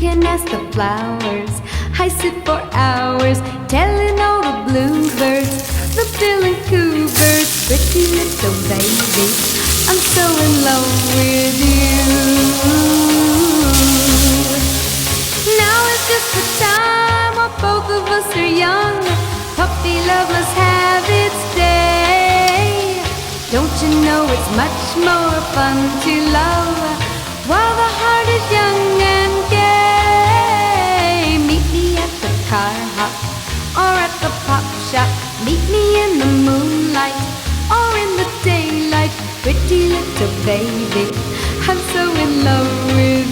can ask the flowers. I sit for hours telling all the bluebirds, the bill and coo birds, pretty little baby, I'm so in love with you. Now is just the time while both of us are young. Puppy love must have its day. Don't you know it's much more fun to love while the heart is young and gay? Meet me at the car hop or at the pop shop. Meet me in the moonlight or in the daylight. Pretty little baby, I'm so in love with you.